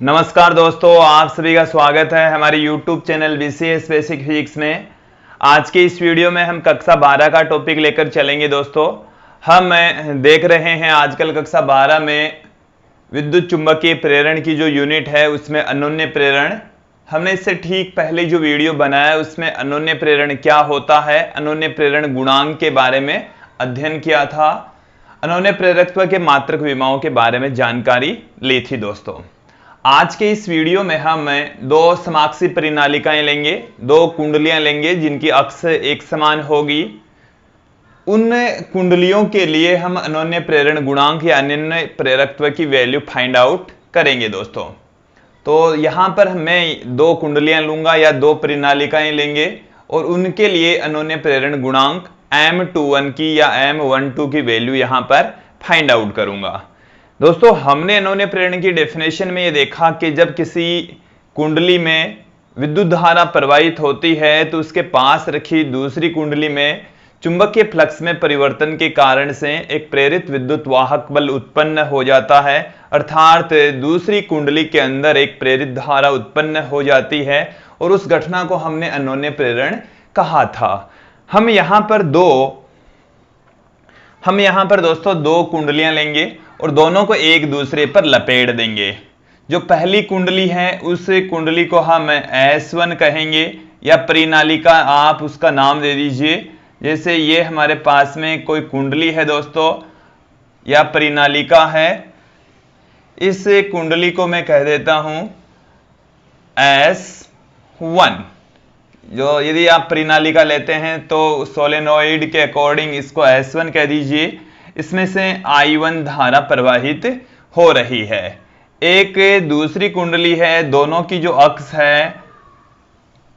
नमस्कार दोस्तों, आप सभी का स्वागत है हमारे YouTube channel BCS basic physics में। आज के इस वीडियो में हम कक्षा 12 का टॉपिक लेकर चलेंगे। दोस्तों, हम देख रहे हैं आजकल कक्षा 12 में विद्युत चुंबकीय प्रेरण की जो यूनिट है उसमें अनोन्य प्रेरण। हमने इससे ठीक पहले जो वीडियो बनाया उसमें अनोन्य प्रेरण क्या होता है, अनोन्य प्रेरण गुणांक के बारे में अध्ययन किया था, अनोन्य प्रेरकत्व के मात्रक विमाओं के बारे में जानकारी ली थी। दोस्तों, आज के इस वीडियो में हम दो समाक्षी परिनालिकाएं लेंगे, दो कुंडलियां लेंगे जिनकी अक्ष एक समान होगी। उन कुंडलियों के लिए हम अनोन्य प्रेरण गुणांक या अनोन्य प्रेरकत्व की वैल्यू फाइंड आउट करेंगे। दोस्तों, तो यहां पर मैं दो कुंडलियां लूंगा या दो परिनालिकाएं लेंगे और उनके लिए अनोन्य प्रेरण गुणांक M21 की या M12 की वैल्यू यहां पर फाइंड आउट करूंगा। दोस्तों, हमने अनोन्य प्रेरण की डेफिनेशन में ये देखा कि जब किसी कुंडली में विद्युत धारा प्रवाहित होती है तो उसके पास रखी दूसरी कुंडली में चुंबकीय फ्लक्स में परिवर्तन के कारण से एक प्रेरित विद्युत वाहक बल उत्पन्न हो जाता है, अर्थात दूसरी कुंडली के अंदर एक प्रेरित धारा उत्पन्न हो जाती है और उस घटना को हमने अनोन्य प्रेरण कहा था। हम यहां पर दोस्तों दो कुंडलियां लेंगे और दोनों को एक दूसरे पर लपेट देंगे। जो पहली कुंडली है उस कुंडली को हम S1 कहेंगे या परिनालिका आप उसका नाम दे दीजिए। जैसे ये हमारे पास में कोई कुंडली है दोस्तों या परिनालिका है, इस कुंडली को मैं कह देता हूं S1। जो यदि आप परिनालिका लेते हैं तो सोलेनोइड के अकॉर्डिंग इसको S1 कह दीजिए। इसमें से I1 धारा प्रवाहित हो रही है। एक दूसरी कुंडली है, दोनों की जो अक्ष है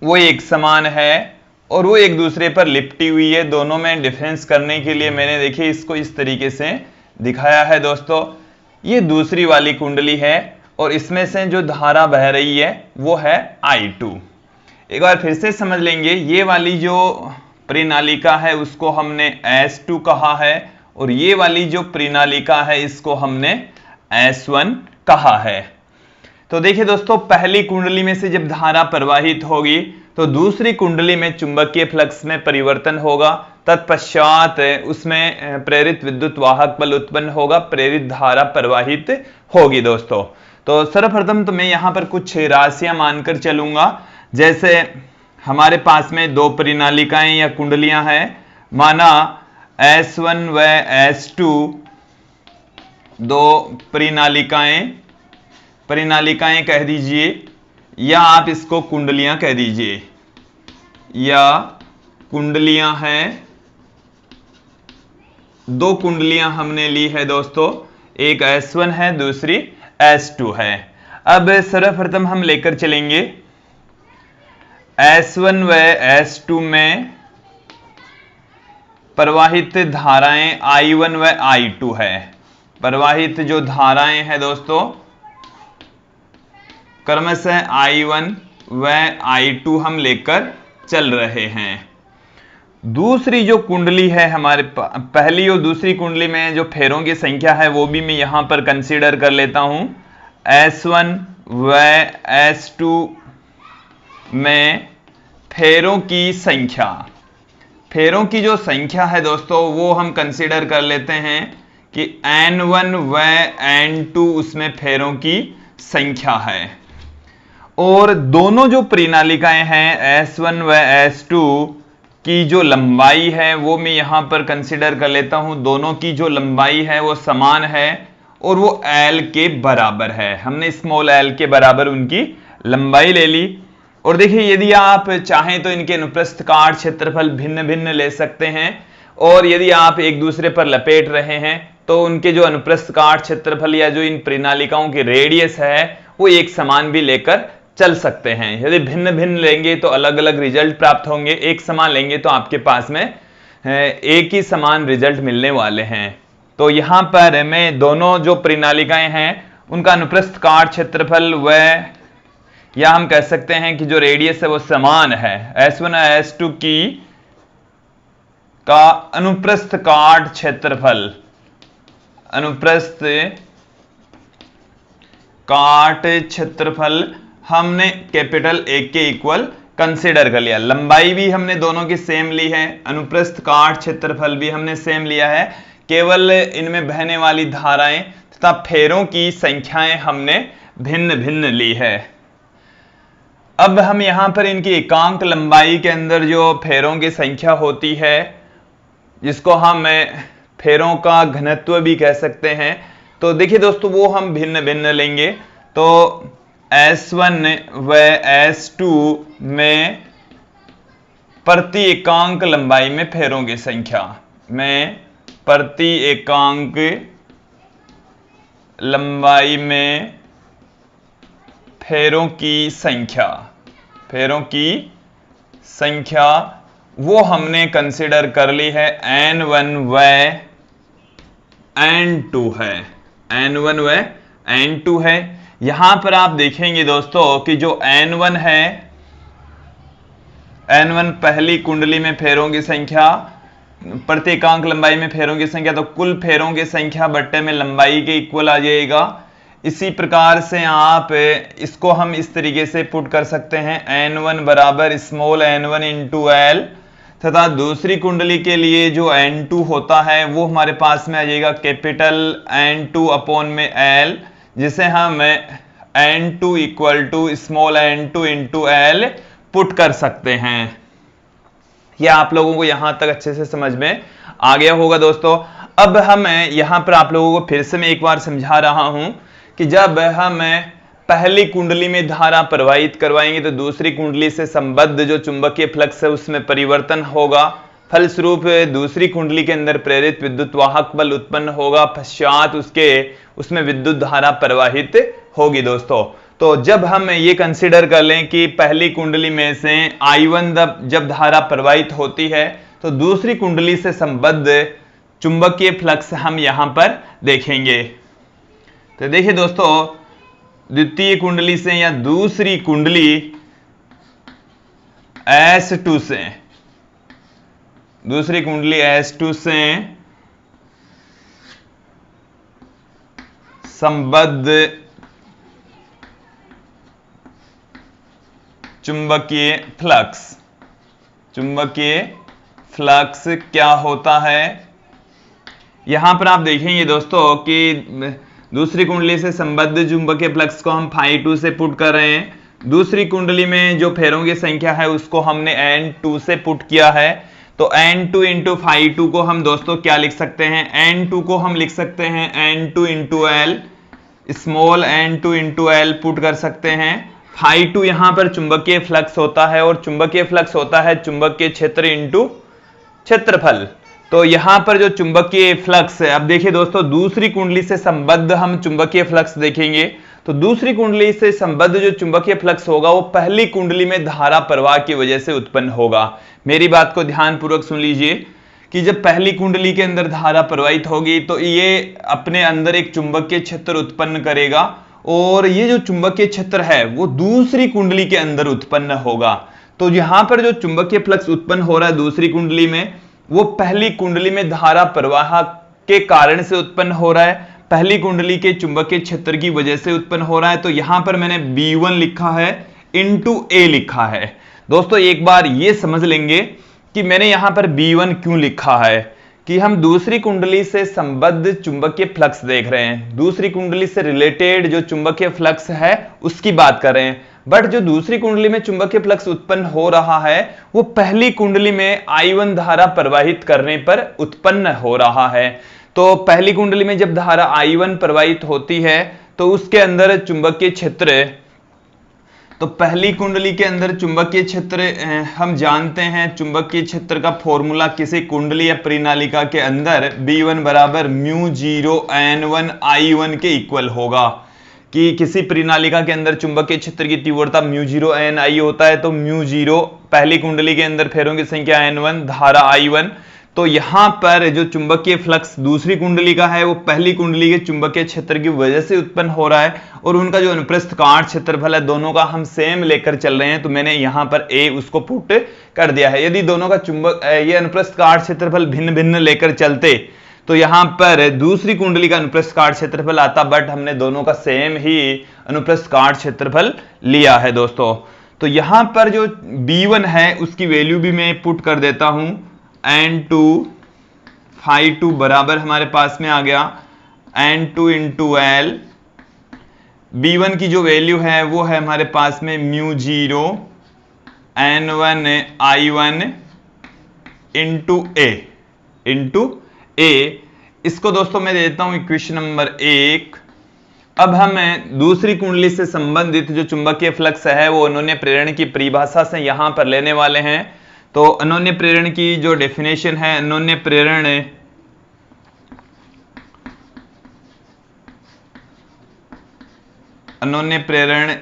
वो एक समान है और वो एक दूसरे पर लिपटी हुई है। दोनों में डिफरेंस करने के लिए मैंने देखिए इसको इस तरीके से दिखाया है। दोस्तों, ये दूसरी वाली कुंडली है और इसमें से जो धारा बह रही है वो है I2। एक बार फिर से समझ लेंगे, ये वाली जो परिनालिका है उसको हमने S2 कहा है और ये वाली जो परिनालिका है इसको हमने S1 कहा है। तो देखिए दोस्तों, पहली कुंडली में से जब धारा प्रवाहित होगी तो दूसरी कुंडली में चुंबकीय फ्लक्स में परिवर्तन होगा, तत्पश्चात उसमें प्रेरित विद्युत वाहक बल उत्पन्न होगा, प्रेरित धारा प्रवाहित होगी। दोस्तों, तो सर्वप्रथम तो मैं यहां पर कुछ राशियां मानकर चलूंगा। जैसे हमारे पास में दो परिनालिकाएं या कुंडलियां हैं, माना S1 व S2 दो परिनालिकाएं कह दीजिए या आप इसको कुंडलियां कह दीजिए, या कुंडलियां हैं। दो कुंडलियां हमने ली है दोस्तों, एक S1 है दूसरी S2 है। अब सर्वप्रथम हम लेकर चलेंगे S1 व S2 में प्रवाहित धाराएं I1 व I2 है। प्रवाहित जो धाराएं हैं दोस्तों क्रमशः I1 व I2 हम लेकर चल रहे हैं। दूसरी जो कुंडली है हमारे पहली और दूसरी कुंडली में जो फेरों की संख्या है वो भी मैं यहां पर कंसीडर कर लेता हूं। S1 व S2 में फेरों की जो संख्या है दोस्तों वो हम कंसीडर कर लेते हैं कि N1 व N2 उसमें फेरों की संख्या है। और दोनों जो परिनालिकाएं हैं S1 व S2 की जो लंबाई है वो मैं यहां पर कंसीडर कर लेता हूं। दोनों की जो लंबाई है वो समान है और वो L के बराबर है। हमने स्मॉल l के बराबर उनकी लंबाई ले ली। और देखिए, यदि आप चाहें तो इनके अनुप्रस्थ काट क्षेत्रफल भिन्न भिन्न ले सकते हैं और यदि आप एक दूसरे पर लपेट रहे हैं तो उनके जो अनुप्रस्थ काट क्षेत्रफल या जो इन परिनालिकाओं की रेडियस है वो एक समान भी लेकर चल सकते हैं। यदि भिन्न भिन्न लेंगे तो अलग अलग रिजल्ट प्राप्त होंगे, एक समान लेंगे तो आपके पास में एक ही समान रिजल्ट मिलने वाले हैं। तो यहां पर मैं दोनों जो परिनालिकाएं हैं उनका अनुप्रस्थ काट क्षेत्रफल व या हम कह सकते हैं कि जो रेडियस है वो समान है। S1 और S2 का अनुप्रस्थ काट क्षेत्रफल हमने कैपिटल A के इक्वल कंसीडर कर लिया। लंबाई भी हमने दोनों की सेम ली है, अनुप्रस्थ काट क्षेत्रफल भी हमने सेम लिया है, केवल इनमें बहने वाली धाराएं तथा फेरों की संख्याएं हमने भिन्न भिन्न ली है। अब हम यहां पर इनकी एकांक लंबाई के अंदर जो फेरों की संख्या होती है, जिसको हम फेरों का घनत्व भी कह सकते हैं, तो देखिए दोस्तों वो हम भिन्न भिन्न लेंगे। तो S1 व S2 में प्रति एकांक लंबाई में फेरों की संख्या में प्रति एकांक लंबाई में फेरों की संख्या वो हमने कंसिडर कर ली है N1 व N2 है, N1 व N2 है। यहां पर आप देखेंगे दोस्तों कि जो N1 है, N1 पहली कुंडली में फेरों की संख्या, प्रति एकांक लंबाई में फेरों की संख्या, तो कुल फेरों की संख्या बट्टे में लंबाई के इक्वल आ जाएगा। इसी प्रकार से आप इसको हम इस तरीके से पुट कर सकते हैं, N1 बराबर स्मॉल n1 इंटू एल, तथा दूसरी कुंडली के लिए जो N2 होता है वो हमारे पास में आ जाएगा कैपिटल N2 अपॉन में L, जिसे हम N2 equal to small n2 into L put कर सकते हैं। यह आप लोगों को यहां तक अच्छे से समझ में आ गया होगा दोस्तों। अब हम यहां पर आप लोगों को फिर से मैं एक बार समझा रहा हूं कि जब हम पहली कुंडली में धारा प्रवाहित करवाएंगे तो दूसरी कुंडली से संबद्ध जो चुंबकीय फ्लक्स है उसमें परिवर्तन होगा, फलस्वरूप दूसरी कुंडली के अंदर प्रेरित विद्युत वाहक बल उत्पन्न होगा, पश्चात उसमें विद्युत धारा प्रवाहित होगी दोस्तों। तो जब हम ये कंसीडर कर लें कि पहली कुंडली में से I1 जब धारा प्रवाहित होती है तो दूसरी कुंडली से संबद्ध चुंबकीय फ्लक्स हम यहां पर देखेंगे। तो देखिए दोस्तों, द्वितीय कुंडली से या दूसरी कुंडली S2 से संबद्ध चुंबकीय फ्लक्स क्या होता है, यहां पर आप देखेंगे दोस्तों कि दूसरी कुंडली से संबद्ध चुंबकीय फ्लक्स को हम φ2 से पुट कर रहे हैं। दूसरी कुंडली में जो फेरों की संख्या है उसको हमने N2 से पुट किया है। तो N2 इंटू φ2 को हम दोस्तों क्या लिख सकते हैं, N2 को हम लिख सकते हैं N2 into L, small n2 into L put कर सकते हैं। φ2 यहां पर चुंबकीय फ्लक्स होता है और चुंबकीय फ्लक्स होता है चुंबकीय क्षेत्र इंटू क्षेत्रफल। तो यहां पर जो चुंबकीय फ्लक्स है, अब देखिए दोस्तों दूसरी कुंडली से संबद्ध हम चुंबकीय फ्लक्स देखेंगे तो दूसरी कुंडली से संबद्ध जो चुंबकीय फ्लक्स होगा वो पहली कुंडली में धारा प्रवाह की वजह से उत्पन्न होगा। मेरी बात को ध्यानपूर्वक सुन लीजिए कि जब पहली कुंडली के अंदर धारा प्रवाहित होगी तो ये अपने अंदर एक चुंबकीय क्षेत्र उत्पन्न करेगा और ये जो चुंबकीय क्षेत्र है वो दूसरी कुंडली के अंदर उत्पन्न होगा। तो यहां पर जो चुंबकीय फ्लक्स उत्पन्न हो रहा है दूसरी कुंडली में, वो पहली कुंडली में धारा प्रवाह के कारण से उत्पन्न हो रहा है, पहली कुंडली के चुंबकीय क्षेत्र की वजह से उत्पन्न हो रहा है। तो यहां पर मैंने B1 लिखा है इंटू A लिखा है। दोस्तों एक बार ये समझ लेंगे कि मैंने यहां पर B1 क्यों लिखा है, कि हम दूसरी कुंडली से संबद्ध चुंबकीय फ्लक्स देख रहे हैं, दूसरी कुंडली से रिलेटेड जो चुंबकीय फ्लक्स है उसकी बात कर रहे हैं। बट जो दूसरी कुंडली में चुंबकीय फ्लक्स उत्पन्न हो रहा है वो पहली कुंडली में I1 धारा प्रवाहित करने पर उत्पन्न हो रहा है। तो पहली कुंडली में जब धारा I1 प्रवाहित होती है तो उसके अंदर चुंबकीय क्षेत्र, तो पहली कुंडली के अंदर चुंबकीय क्षेत्र हम जानते हैं, चुंबकीय क्षेत्र का फॉर्मूला किसी कुंडली या परिनालिका के अंदर B1 बराबर μ0 n1 I1 के इक्वल होगा। कि किसी परिनालिका के अंदर चुंबकीय क्षेत्र की तीव्रता μ0 n I होता है, तो μ0 पहली कुंडली के अंदर फेरों की संख्या n1, धारा I1। तो यहां पर जो चुंबकीय फ्लक्स दूसरी कुंडली का है वो पहली कुंडली के चुंबकीय क्षेत्र की वजह से उत्पन्न हो रहा है और उनका जो अनुप्रस्थ काट क्षेत्रफल है दोनों का हम सेम लेकर चल रहे हैं। तो मैंने यहां पर A उसको पुट कर दिया है। यदि दोनों का ये अनुप्रस्थ काट क्षेत्रफल भिन्न भिन्न लेकर चलते तो यहां पर दूसरी कुंडली का अनुप्रस्थ काट क्षेत्रफल आता, बट हमने दोनों का सेम ही अनुप्रस्थ काट क्षेत्रफल लिया है दोस्तों। तो यहां पर जो B1 है उसकी वैल्यू भी मैं पुट कर देता हूं, N2 φ2 बराबर हमारे पास में आ गया N2 इंटू L। B1 की जो वैल्यू है वो है हमारे पास में μ0 N1 I1 इंटू A। इसको दोस्तों मैं देता हूं इक्वेशन नंबर 1। अब हम दूसरी कुंडली से संबंधित जो चुंबकीय फ्लक्स है वो अनोन्य प्रेरण की परिभाषा से यहां पर लेने वाले हैं। तो अनोन्य प्रेरण की जो डेफिनेशन है, अनोन्य प्रेरण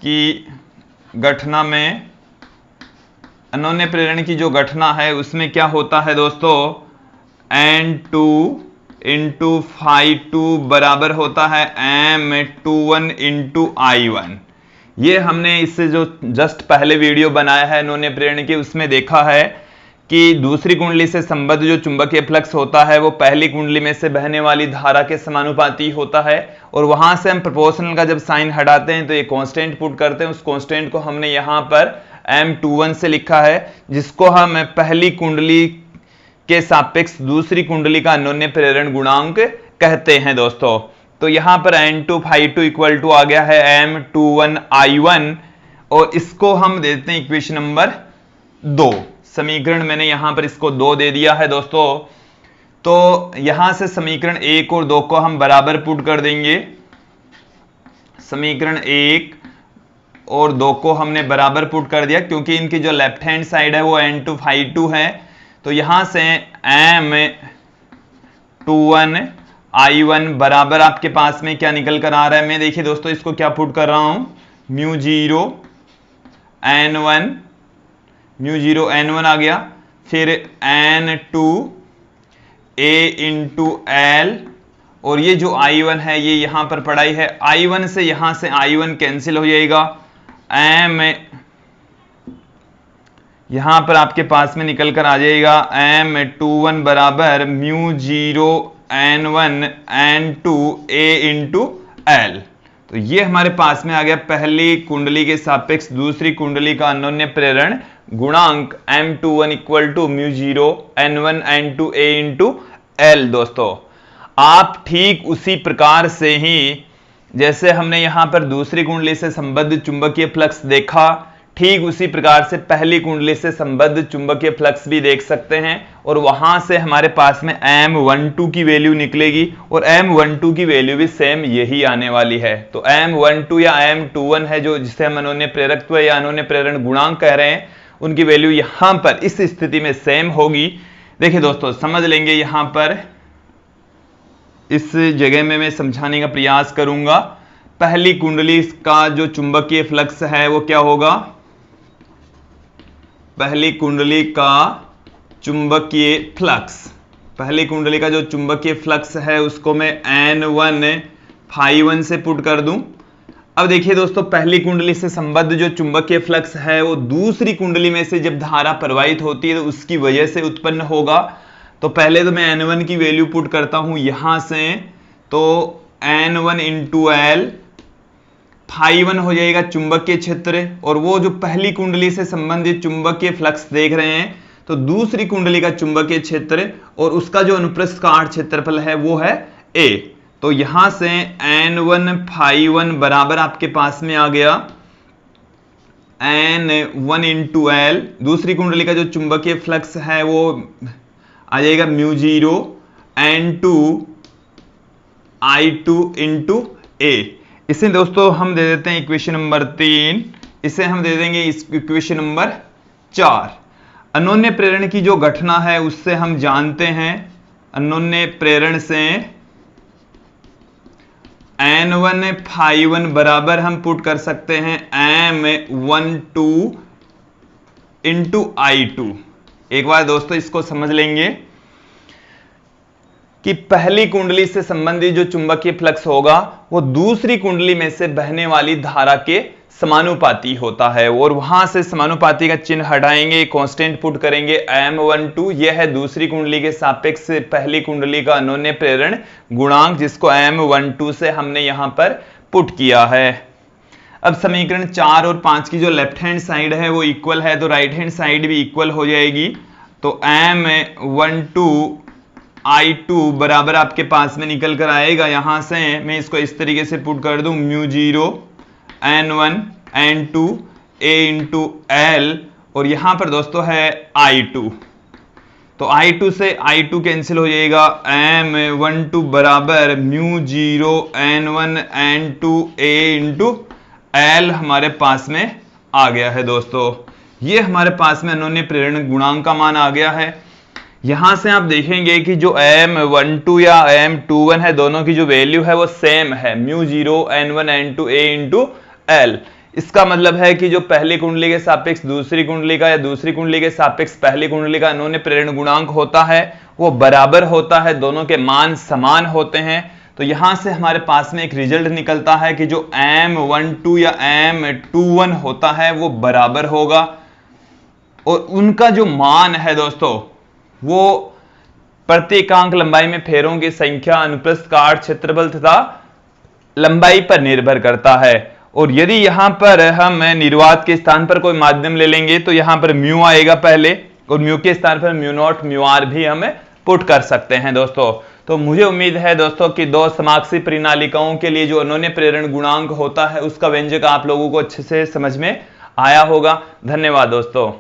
की घटना में, अनोन्य प्रेरण की जो घटना है उसमें क्या होता है दोस्तों, N2 इंटू φ2 बराबर होता है M21 इंटू I1। ये हमने इससे जो जस्ट पहले वीडियो बनाया है अनोन्य प्रेरण के, उसमें देखा है कि दूसरी कुंडली से संबद्ध जो चुंबकीय फ्लक्स होता है वो पहली कुंडली में से बहने वाली धारा के समानुपाती होता है, और वहां से हम प्रोपोर्शनल का जब साइन हटाते हैं तो ये कांस्टेंट पुट करते हैं। उस कांस्टेंट को हमने यहां पर M21 से लिखा है, जिसको हम पहली कुंडली के सापेक्ष दूसरी कुंडली का अनोन्य प्रेरण गुणांक कहते हैं दोस्तों। तो यहां पर N2 φ2 इक्वल टू आ गया है M21 I1, और इसको हम देते हैं इक्वेशन नंबर 2। समीकरण मैंने यहां पर इसको 2 दे दिया है दोस्तों। तो यहां से समीकरण 1 और 2 को हम बराबर पुट कर देंगे। समीकरण 1 और 2 को हमने बराबर पुट कर दिया, क्योंकि इनकी जो लेफ्ट हैंड साइड है वो N2 φ2 है। तो यहां से M21 I1 बराबर आपके पास में क्या निकल कर आ रहा है, मैं देखिए दोस्तों इसको क्या पुट कर रहा हूं, μ0 N1 आ गया, फिर N2 A इंटू L, और ये जो I1 है ये यहां पर पढ़ाई है, I1 से यहां से I1 कैंसिल हो जाएगा, M यहां पर आपके पास में निकल कर आ जाएगा M21 बराबर μ0 N1 N2 A into L। तो ये हमारे पास में आ गया पहली कुंडली के सापेक्ष दूसरी कुंडली का अनोन्य प्रेरण गुणांक M21 equal to μ0 N1 N2 A into L। दोस्तों आप ठीक उसी प्रकार से ही जैसे हमने यहां पर दूसरी कुंडली से संबद्ध चुंबकीय फ्लक्स देखा, ठीक उसी प्रकार से पहली कुंडली से संबद्ध चुंबकीय फ्लक्स भी देख सकते हैं, और वहां से हमारे पास में M12 की वैल्यू निकलेगी, और M12 की वैल्यू भी सेम यही आने वाली है। तो M12 या M21 है जो जिसे हम अनोन्य प्रेरकत्व या अनोन्य प्रेरण गुणांक कह रहे हैं, उनकी वैल्यू यहां पर इस स्थिति में सेम होगी। देखिए दोस्तों समझ लेंगे, यहां पर इस जगह में मैं समझाने का प्रयास करूंगा। पहली कुंडली का जो चुंबकीय फ्लक्स है वो क्या होगा, पहली कुंडली का चुंबकीय फ्लक्स, पहली कुंडली का जो चुंबकीय फ्लक्स है उसको मैं N1 φ1 से पुट कर दूं। अब देखिए दोस्तों पहली कुंडली से संबद्ध जो चुंबकीय फ्लक्स है वो दूसरी कुंडली में से जब धारा प्रवाहित होती है तो उसकी वजह से उत्पन्न होगा। तो पहले तो मैं N1 की वैल्यू पुट करता हूं यहां से, तो N1 इंटू L, φ1 हो जाएगा चुंबकीय क्षेत्र, और वो जो पहली कुंडली से संबंधित चुंबकीय फ्लक्स देख रहे हैं तो दूसरी कुंडली का चुंबकीय क्षेत्र और उसका जो अनुप्रस्थ काट क्षेत्रफल है वो है A। तो यहां से N1 φ1 बराबर आपके पास में आ गया N1 इंटू L, दूसरी कुंडली का जो चुंबकीय फ्लक्स है वो आ जाएगा μ0 N2 I2 इंटू A। इसे दोस्तों हम दे देते हैं इक्वेशन नंबर 3, इसे हम दे देंगे इक्वेशन नंबर 4। अनोन्य प्रेरण की जो घटना है उससे हम जानते हैं, अनोन्य प्रेरण से N1 φ1 बराबर हम पुट कर सकते हैं M12 इंटू I2। एक बार दोस्तों इसको समझ लेंगे कि पहली कुंडली से संबंधित जो चुंबकीय फ्लक्स होगा वो दूसरी कुंडली में से बहने वाली धारा के समानुपाती होता है। और वहां से समानुपाती का चिन्ह हटाएंगे, कांस्टेंट पुट करेंगे M12, यह है दूसरी कुंडली के सापेक्ष पहली कुंडली का अन्योन्य प्रेरण गुणांक, जिसको M12 से हमने यहां पर पुट किया है। अब समीकरण 4 और 5 की जो लेफ्ट हैंड साइड है वो इक्वल है, तो राइट हैंड साइड भी इक्वल हो जाएगी। तो M12 I2 बराबर आपके पास में निकल कर आएगा। यहां से मैं इसको इस तरीके से पुट कर दूं, μ0 N1 N2 A into L, और यहां पर दोस्तों है I2, तो I2 से I2 कैंसिल हो जाएगा। M12 बराबर μ0 N1 N2 A into L हमारे पास में आ गया है। दोस्तों ये हमारे पास में अन्योन्य प्रेरण गुणांक का मान आ गया है। यहां से आप देखेंगे कि जो M12 या M21 है, दोनों की जो वैल्यू है वो सेम है, μ0 N1 N2 A into L। इसका मतलब है कि जो पहली कुंडली के सापेक्ष दूसरी कुंडली का या दूसरी कुंडली के सापेक्ष पहली कुंडली का अन्योन्य प्रेरण गुणांक होता है वो बराबर होता है, दोनों के मान समान होते हैं। तो यहां से हमारे पास में एक रिजल्ट निकलता है कि जो M12 या M21 होता है वो बराबर होगा, और उनका जो मान है दोस्तों वो प्रति एकांक लंबाई में फेरों की संख्या, अनुप्रस्थ काट, क्षेत्रफल तथा लंबाई पर निर्भर करता है। और यदि यहां पर हम निर्वात के स्थान पर कोई माध्यम ले लेंगे तो यहां पर म्यू आएगा पहले, और म्यू के स्थान पर μ0 μr भी हम पुट कर सकते हैं दोस्तों। तो मुझे उम्मीद है दोस्तों कि दो समाक्षी परिनालिकाओं के लिए जो अन्योन्य प्रेरण गुणांक होता है उसका व्यंजक आप लोगों को अच्छे से समझ में आया होगा। धन्यवाद दोस्तों।